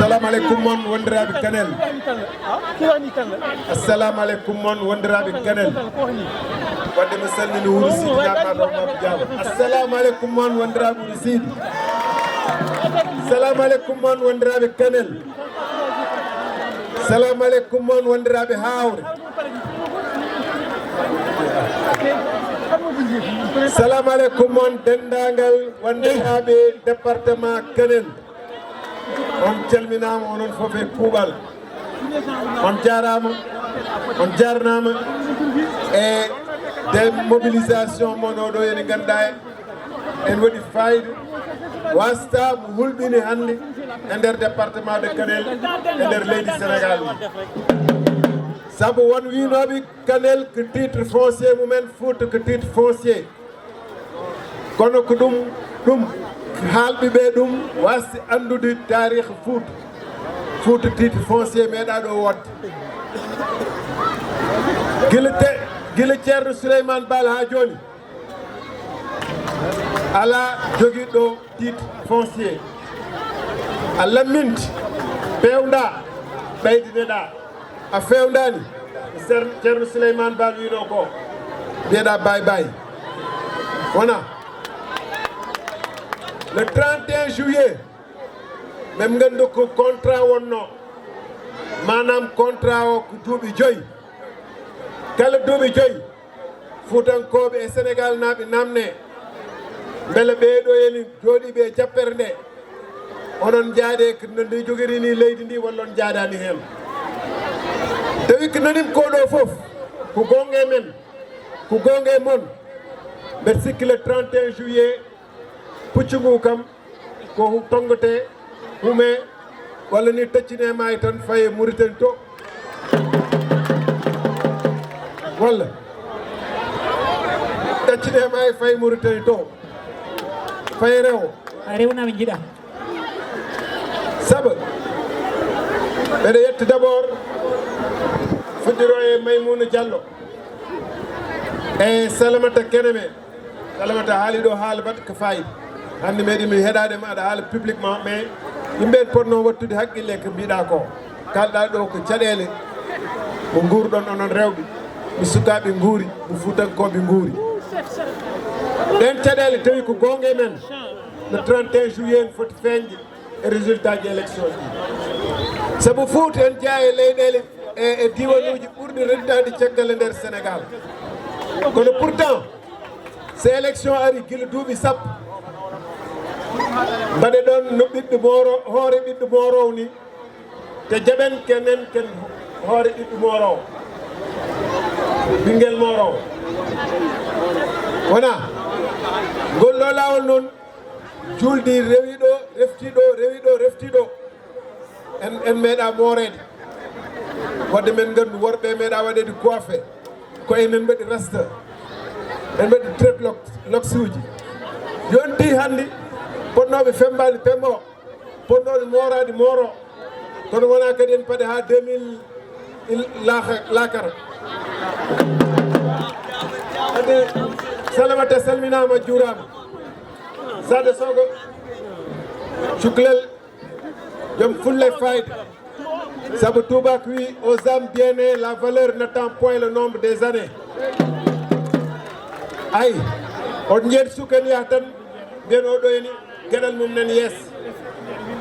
assalamu aleykum moon wondiraɓe Kanel. assalamu aleykum moon wondiraɓe Kanel. wadde mi salmini Wuro Sidi ñammaɗo Mabou Diaba. assalamu aleykum moon wondiraɓe Wuro Sidi. assalamu aleykum moon wondiraɓe Kanel. assalamu aleykum moon wondiraɓe Hawre. assalamu aleykum moon dendagal wondiraɓe département Kanel. on calminama onon foof e kuuɓal. on jarama on jarnama e des mobilisation mon oɗo ene ganduɗa en waɗi fayida wasta mo hulɓini hande e nder département de Kanel e nder leydi Sénégal ni saabu won winoɓe Kanel ko titre foncier mumen Fouta ko titre foncier kono ko ɗum haalɓe ɓe ɗum wasti andude tarikh Fouta titre foncier meeɗa ɗo wodde gila Thierno Souleymane Baal ha joni ala joguiɗo titre foncier a lamminti pewda ɓeydineɗa a fewdani Thierno Souleymane Baal wiɗo ko mbiyeɗa bay wona le 31 juillet même gandu ko contrat wonno manam contrat o ko duuɓi 5 kala duuɓi 5 Fuutankoɓe e Sénégal naaɓe namne beele ɓeeɗo eni jooɗiɓe e jappere nde onon jaade ko ndi jogiri ni leydi ndi walla on jaadani hen tawi ko nanim koɗo foof ko gonga e men ko gonga e mon mbeɗa sikki le 31 juillet puccu kam ko tongote hume walla ni taccine maayi tan faye Mauritanie to walla taccine maayi faye Mauritanie to faye rewo a rewnaɓe jiiɗa saabu mbeɗa yetti d' abord fuɗɗiro e Maymouna Diallo e Salamata Keneme Salamata haali ɗo haala baɗa ko fayida hande meɗi mi heɗadema aɗa haala publiquement mais yimɓe ponno wattude haqqille ko mbiɗa ko kalɗa ɗo ko caɗele mo guurɗon onon rewɓe mi sukaɓe guuri mo Fuutankoɓe guuri ɗen caɗele tawi ko gonga men le 31 juillet foti feñde e résultat ji élection ji saabu Fouta en jeeya e leyɗele e diwanuji ɓurɗi reddade caggal e nder Sénégal kono pourtant so élection ari guila duuɓi sappo mbaɗe ɗon no ɓiɗɗo hoore ɓiɗɗo morowo ni te jaɓen ken hoore ɓiɗɗo morowo ɓinguel morowo wona ngol ɗo laawol noon juldi rewiɗo reftiɗo en meeɗa moorede wadde men gandu worɓe meeɗa waɗede coiffé ko enen mbaɗi rasta en mbaɗi dreadlocks uji yonti hande ponnoɓe fembade pembo ponnoɓe morade moro kono wona kadi en paade ha 2000 lakara ade Salamata salminama juurama sade sogo cuklel joom fulle fayda saabu Touba ko wi aux âmes bien-nées la valeur n'attend point le nombre des années ay on jeet suken yaha tan mbiyen oɗo eni gueɗal mum nan yees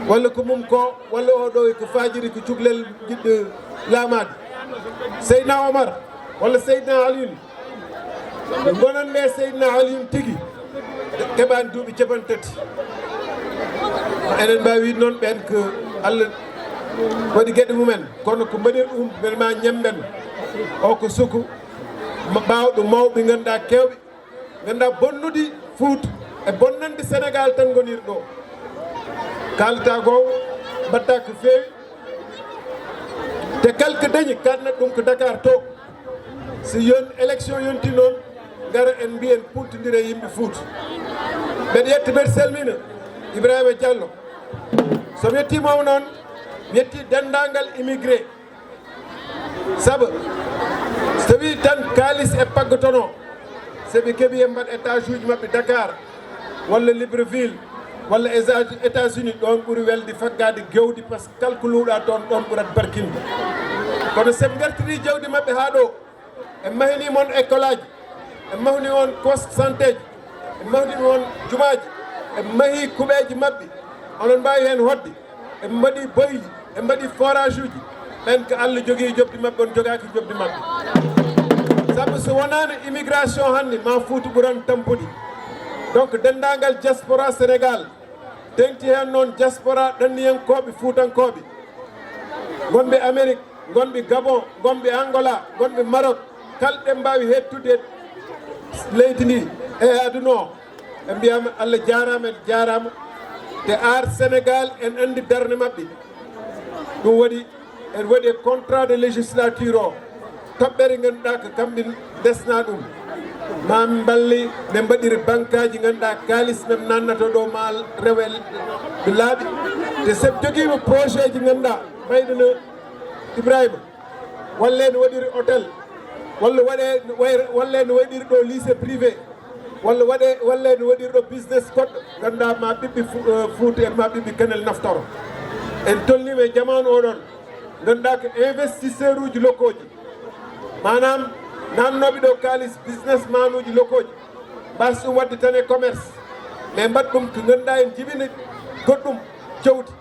walla ko mum ko walla oɗo ko fajiri ko cuklel jiɗɗo laamade Seydina Omar walla Seydina Alioune ɓe gonanɓe Seydina Alioune tigui keɓani duuɓi 30 enen mbawi noon ɓen ko Allah waɗi gueɗe mumen kono ko mbaɗir ɗum beele ma ñamben o ko suku mbawɗo mawɓe ganduɗa kewɓe ganduɗa bonnude Fouta e bonnande Sénégal tan goniri ɗo kalata ko mbatta ko fewi te kala ko dañi karnat ɗum ko Dakar to so élection yonti noon gara en mbiyen puntodire yimɓe Fouta mbeɗa yetti mbeɗa salmina Ibrahima Diallo somi yettimamo noon mi yetti dendagal immigré saabu so tawi tan kalis e paggotono soɓe keeɓi e mbaɗ étage uji mabɓe Dakar walla Libreville walla États-Unis ɗon ɓuri welde faggade gewdi par ce que calculuɗa toon ɗon ɓurat barkinde kono sen gartiri jawdi maɓɓe ha ɗo en mahini moon école aji en mahni on poste santé ji en mahni on jumaji en mahi kuɓeji maɓɓe onon mbawi hen hodde en mbaɗi boyli en mbaɗi forage uji ɓen ko Allah jogui jobdi maɓɓe on jogaki jobdi maɓɓe saabu so wonano immigration hannde ma Fouta ɓuran tampude donc dendagal diaspora Sénégal tengti hen noon diaspora ɗanniyankoɓe Fuutankoɓe gonɓe Amérique gonɓe Gabon gonɓe Angola gonɓe Maroc kalɓe mbawi hettude leydi ndi e aduna o ɓe mbiyama Allah jarama en jarama te ar Sénégal en andi darde maɓɓe ɗum waɗi en waɗi contrat de législature o toɓɓere ganduɗa ko kamɓe desna ɗum mami balli ɓe mbaɗiri banque aji ganduɗa kalis men nannata ɗo ma rewe laaɓi te sen joguima projet ji ganduɗa ɓayɗono Ibrahima walla ne waɗiri hôtel walla walle ne waɗiri ɗo lycée privé walla walle ne waɗiri ɗo business goɗɗo ganduɗa ma ɓiɓɓe Fouta en ma ɓiɓɓe Kanel naftoro en tolnima e jamanu oɗon ganduɗa ko investisseur uji locaux ji manam nannoɓe ɗo kalis businessman uji locaux ji mbasi ɗum wadde tan e commerce mais mbaɗ ɗum ko ganduɗa en jibina goɗɗum jawdi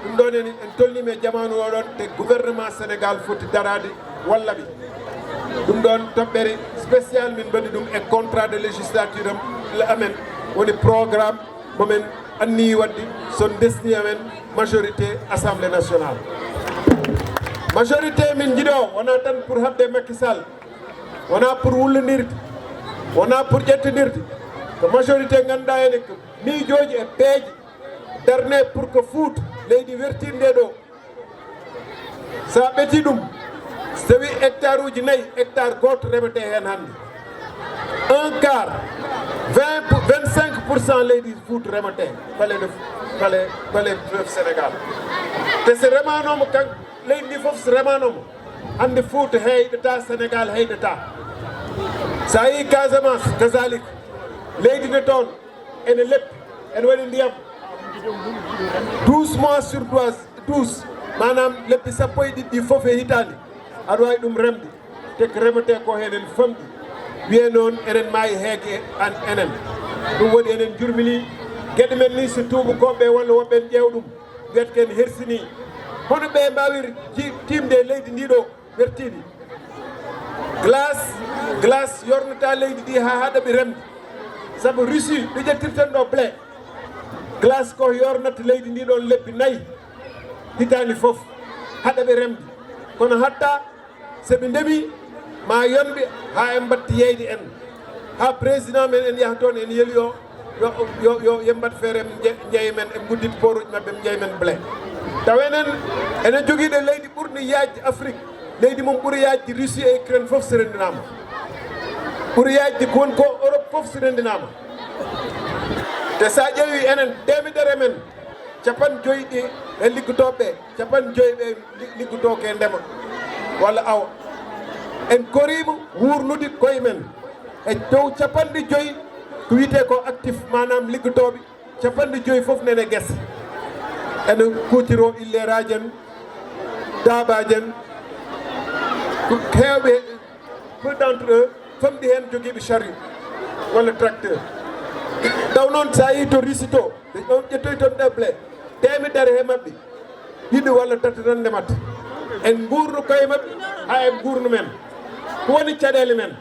ɗum ɗon en tolnima e jamanu oɗon te gouvernement Sénégal foti darade walla ɓe ɗum ɗon toɓɓere spécial min mbaɗi ɗum e contrat de législature amen woni programme momin anni wadde son desni amen majorité assemblée nationale majorité min jiiɗo wona tan pour habde Macky Sall wona pour wullodirde wona pour ƴettodirde ko majorité ganduɗa ene ko miijoji e peeje darne pour que Fouta leydi wertinde ɗo sa ɓeti ɗum so tawi hectare uji 4 hectare goto remete hen hannde 1/4 25% leydi Fouta remete bale fleuve Sénégal te so remanoma kan leydi ndi foof so remanoma hande Fouta heyɗata Sénégal heyɗata sa yi Casamance kasalik leydi nde toon ene leppi ene waɗi ndiyam 12 mois sur 12 manam leppi sappo e ɗiɗɗi foof e hitande aɗa wawi ɗum remde te ko remete ko hen en famɗi wiye noon enen maayi heege an enen ɗum waɗi enen jurmini gueɗe men ni so tubakoɓe walla woɓɓe en ƴeew ɗum wiyata ken hersini hono ɓe mbawir timde leydi ndi ɗo wertidi glace yornata leydi ɗi ha haɗa ɓe remde saabu Russie ɓe ƴettirten ɗo blé glace ko yornata leydi ndi ɗon lebbi 4 hitandi foof haɗa ɓe remde kono hatta soɓe ndemi ma yonɓe ha en mbatti yeyde en ha président men en yaha toon en yeeli yo yembat feere jeeyi men e guddit poruji mabɓe jeeyi men blé taw enen joguiɗo leydi ɓurɗo yajde Afrique leydi mum ɓuuri yajde Russie e Ukraine foof so rendinama ɓuuri yajde ko woni ko Europe foof so rendinama te sa ƴeewi enen temedere men 50 ɗi ɓe liggotoɓe 50 ɓe liggotoke ndema walla awa en korima wurnude koye men e dow 50 ko wiyete ko actif manam liggotoɓe 50 foof nene guesa ene kutiro illeeraji en daabaji en hewɓe peu d'entre eux famɗi hen joguiɓe chariot walla tracteur taw noon sa yi to Russie to ɗon ƴettoy toon ɗeble temedere he mabɓe ɗiɗi walla tati tan ndemata en gurnu koye mabɓe ha en gurnu men ko woni caɗele men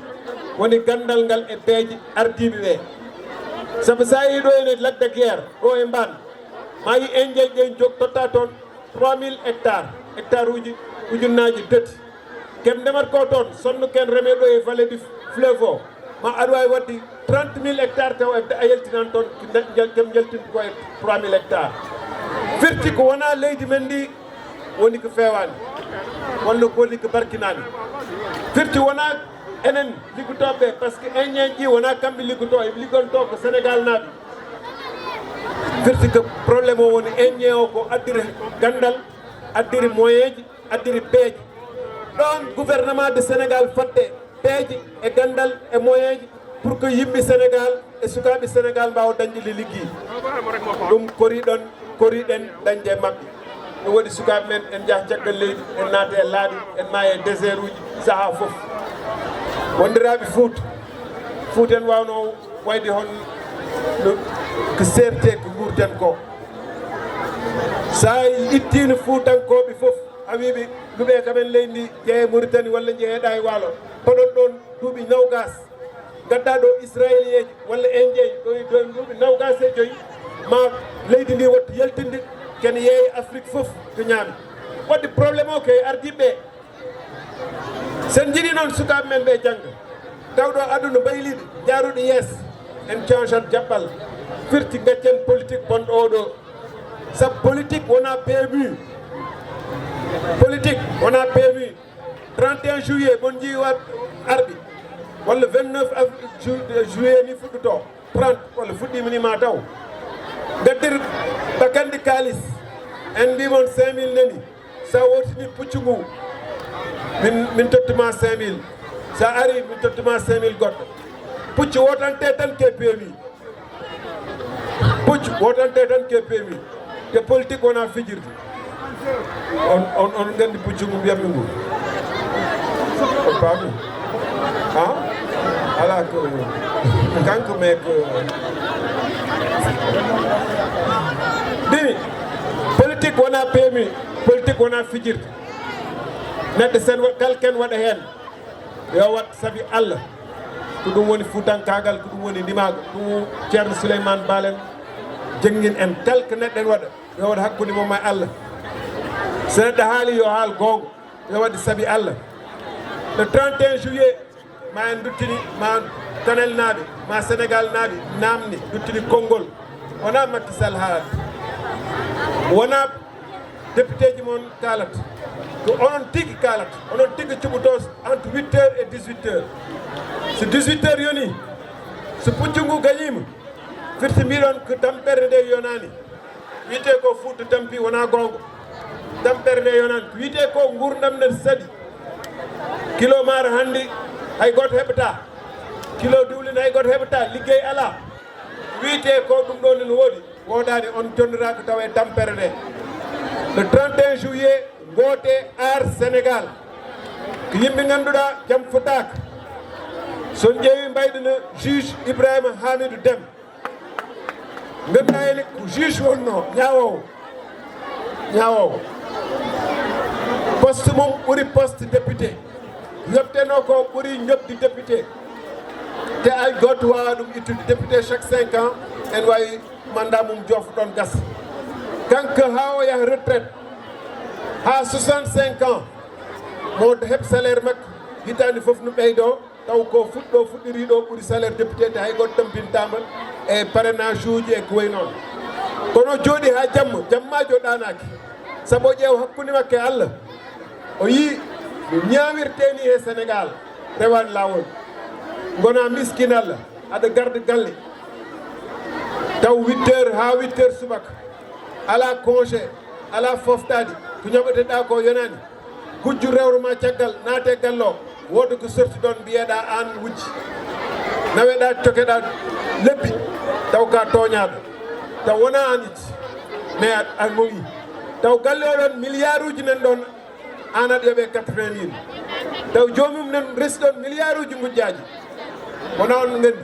woni gandal ngal e peeje ardiɓe ɓe saabu sa yi ɗo ene ladde guerre ɗo e mban ma yi indien ƴen jog totta toon 3000 hectares uji ujunnaji tati kem ndemat ko toon sonno ken reme ɗo e vallée du fleuve o ma aɗa wawi wadde 30 000 hectares taw a yaltinan toon kem jaltinde koye 3000 hectares firti ko wona leydi men ndi woni ko fewani walla woni ko barkinani firti wona enen liggotoɓe par ce que indien ji wona kamɓe liggoto e liggonto ko Sénégal naaɓe firti ko probléme o woni indien o ko addiri gandal addiri moyen ji addiri peeje ɗon gouvernement de Sénégal fadde peeje e gandal e moyen ji pour que yimɓe Sénégal e sukaaɓe Sénégal mbawa dañde liggi ɗum koriɗen dañde e maɓɓe ɗum waɗi sukaaɓe men en jaha caggal leydi en naata e laaɗi en maaya e désert uji sahaa fof wondiraaɓe Fouta en wawno wayde hon ko serte ko guurten ko sa ittino Fuutankoɓe fof a wiɓe luɓe kamen leydi ndi jeeye Mauritanie walla jeeyeɗa e waalo paɗon ɗon duuɓi nawgas gadda ɗo israélieji walla indien ɗo duuɓi nawgas e joyyi ma leydi ndi watta yaltinde kene yeeye Afrique fof ko ñaami wadde probléme o kay ardiɓe sen jiiɗi noon sukaɓe men ɓe jangga tawɗo aduna bayliɗo jaaruɗo yeeso en cangeat jaɓɓal firti gaccen politique bonɗo oɗo sabu politique wona PMU politique wona PMU 31 juillet bon jii wat arɓi walla 29 juillet ni fuɗɗoto 30 walla fuɗɗima ni ma taw gaddir bakandi kalis en mbimon 5000 nani sa wotini puccu ngu min tottuma 5000 sa ari min tottuma 5000 goɗɗo puccu wotante tan ke PMI puccu wotante tan ke PMI te politique wona fijirde on gandi puccu ngu mbiyammi ngu on paami ha ala ko kanko me ko ɗimi politique wona PMI politique wona fijirde neɗɗo sen kalken waɗa hen yo wat saabi Allah ko ɗum woni fuutankagal ko ɗum woni ndimago ɗum ceerno Souleymane Balen jangguin en kalko neɗɗo en waɗa yo waɗa hakkude mum e Allah so neɗɗo haali yo haal gonga yo waɗi saabi Allah le 31 juillet ma en duttini ma Kanel naaɓe ma Sénégal naaɓe namni duttini konngol wona Macky Sall haalata wona député ji moon kalata ko onon tigui kalata onon tigui cuɓoto entre 8 heures et 18 heures so 18 heures yoni so puccu ngu gañima firti mbiɗon ko tampere nde yonani wiyete ko Fouta tampi wona gonga tampere nde yonani ko wiyete ko gurdam nde saaɗi kilo maaro hande hay goto heɓata kilo diwlin hay goto heɓata liggey ala wiyete ko ɗum ɗo ne woodi woɗani on jonnirako taw e tampere nde le 31 juillet goote ar Sénégal ko yimɓe ganduɗa jaam fotaka son ƴeewi mbayɗino juge Ibrahima Hamidou Déme ganduɗa ene ko juge wonno ñawowo poste mum ɓuuri poste député yoɓteno ko ɓuuri ñobdi député te ay goto wawa ɗum ittude député chaque 5 ans en wawi mandat mum jofo ɗon gasa kanko ha o yaha retraite ha 65 ans mo heɓ salaire makko hitande foof no ɓeydo taw ko fuɗɗiri ɗo ɓuuri salaire député te hay goto tampintama e parrainage uji e ko way noon kono jooɗi ha jammajo ɗanaki saabu o ƴeew hakkude makke Allah o yii no ñawirteni e Sénégal rewani lawol gona miskin Allah aɗa garda galle taw 8 heures ha 8 heures subaka ala congé ala foftadi ko ñoɓeteɗa ko yonani gujju rewroma caggal naate gallo woda ko sorti ɗon mbiyeɗa an wujji naweɗa cokeɗa lebbi taw ka toñaɗo taw wona an itti mais a mowi taw galle oɗon milliard uji nan ɗon an aɗa yoɓe 80 000 taw jomum nan resi ɗon milliard uji gujjaji wona on gandi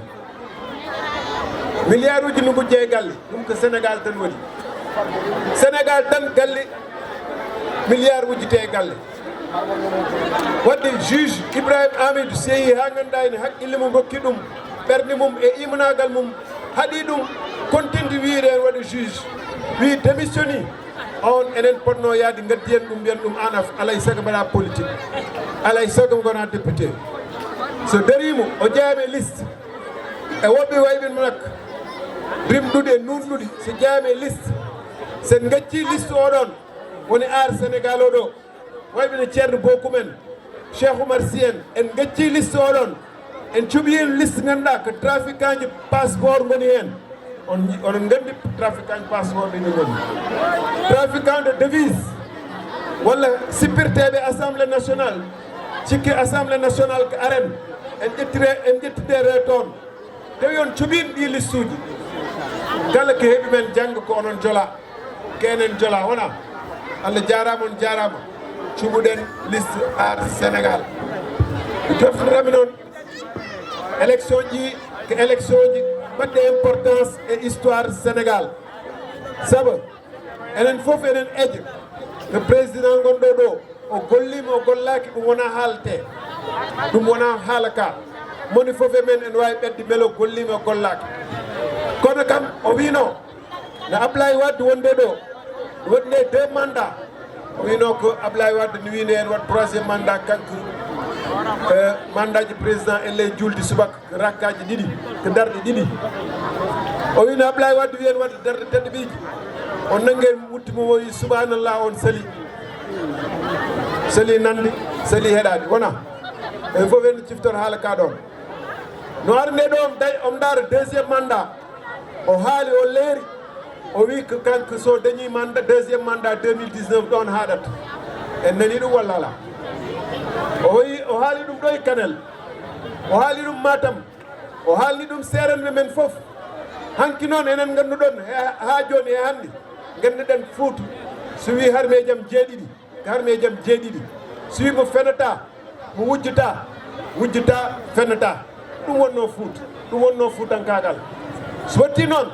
milliard uji no gujje e galle ɗum ko Sénégal tan waɗi Sénégal tan galle milliard ujjite e galle wadde juge Ibrahima Hamidou seyi ha ganduɗa ene haqqille mum hokki ɗum ɓerde mum e imanagal mum haɗi ɗum kontinde wiide en waɗa juge wi démissionni on enen potno yaade gaddi en ɗum mbiyen ɗum an alay saago mbaɗa politique alay saago gona député so darimo o jeeyame liste e woɓɓe wayɓen makko rimɗuɗe nunɗuɗi so jeeyame liste sen gacci liste oɗon woni ar Sénégal oɗo wayɓe no ceerno bokum en Cheikh Oumar Sy en gacci liste oɗon en cuɓi liste ganduɗa ko trafiquant ji passeport goni hen onon gandi trafiquant ji passeport ɗini goni trafiquant de devise walla sippirteɓe assemblée nationale cikki assemblée nationale ko aren en ƴettidere toon tawi on cuɓin ɗi listuji kala ko heeɓi men jangga ko onon jola kenen jola wona Allah jarama on jarama cuɓuɗen liste ar Sénégal toftirami noon élection ji ko élection ji baɗɗe importance e histoire Sénégal saabu enen fof enen eƴa le président gonɗo ɗo o gollima o gollaki ɗum wona haalte ɗum wona haala ka moni fof e men en wawi ɓedde beele o gollima o gollaki kono kam o wino no Ablaye Wade wonde ɗo waɗne 2 mandat o wino ko Ablaye Wade ne wino en wat 3e mandat kanko mandat ji président elle julde subaka ko rakkaji ɗiɗi ko darɗe ɗiɗi o wino Ablaye Wade wiyen wadde darɗe tedɗe ɓiiji on nangue wuttimo o wi subhanallah on sali nande sali heɗade wona en fof en ciftor haala ka ɗon no arne ɗo om daara 2e mandat o haali o leeri o wi ko kanko so dañi mandat 2e mandat 2019 ɗon haɗata en nani ɗum walla ala o haali ɗum ɗo e Kanel o haali ɗum Matam o haalni ɗum seerenɓe men fof hanki noon enen ganduɗon ha joni e hannde ganduɗen Fouta so wi harme jaam jeeɗiɗi ko harme jaam jeeɗiɗi so wi mo fenata mo wujjata fenata ɗum wonno Fouta ɗum wonno Fuutankagal so watti noon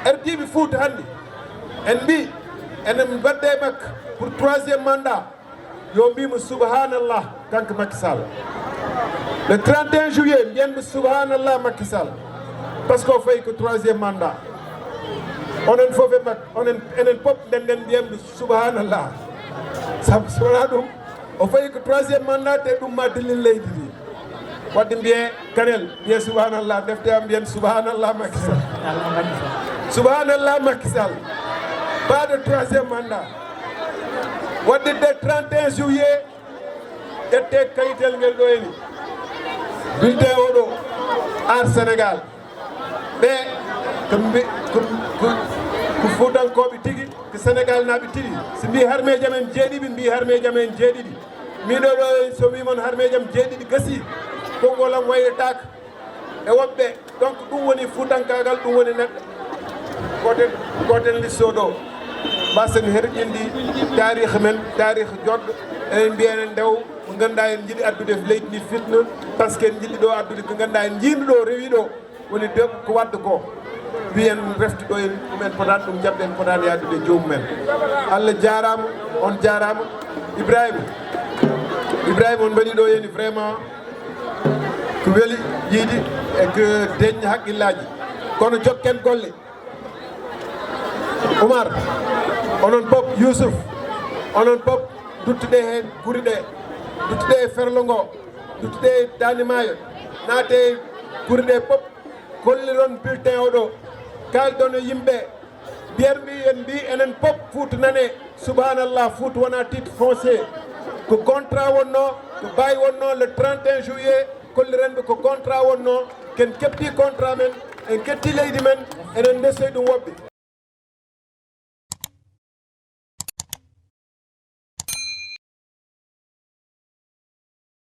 ardiɓe Fouta hannde en mbi enen mbadde makko pour 3e mandat yo mbimo subhanallah kanko Macky Sall le 31 juillet mbiyenmo subhanallah Macky Sall par ce que o fayi ko 3e mandat onen fof e makko enen pop ndenden mbiyemmo subhanallah saabu so wona ɗum o fayi ko 3e mandat te ɗum ma dillin leydi ndi wadde mbiye Kanel mbiye subhanallah defte am mbiyen subhanallah Macky Sall subhanallah Macky Sall pas de 3e mandat wadde de 31 juillet ƴette kayitel ngel ɗo eni bulletin oɗo ar Sénégal ɓe ko Fuutankoɓe tigui ko Sénégal naaɓe tigui so mbi harme jaam en jeeɗiɗi mbi harme jaam en jeeɗiɗi miɗo ɗo so wimon harme jaam jeeɗiɗi gasi kongolam waynetaka e woɓɓe donc ɗum woni Fuutankagal ɗum woni neɗɗo goten listo ɗo mbasen herƴindi tarihi men tarihi joɗɗo enen mbiyen ndew ko ganduɗa en jiiɗi addude leydi ndi fitna par ce que en jiɗɗi ɗo addude ko ganduɗa en jiimi ɗo rewi ɗo woni deb ko wadde ko mbiyen refti ɗo en ɗumen potani ɗum jaɓɗen potani yaddude jomumen Allah jarama on jarama Ibrahima on mbaɗi ɗo heni vraiment ko weeli yiidi e ko deññi haqqillaji kono jokken golle Oumar onon pop Youssouf onon pop duttuɗe hen guri ɗe duttuɗe e ferlo ngo duttuɗe e Dande Maayo naate guri ɗe pop golliron bulletin oɗo kalɗon e yimɓe mbiyatmi en mbi enen pop Fouta nane subhanallah Fouta wona titre foncier ko contrat wonno ko bayi wonno le 31 juillet kollirenɓe ko contrat wonno ken kepti contrat men en ketti leydi men enen ndesoy ɗum woɓɓe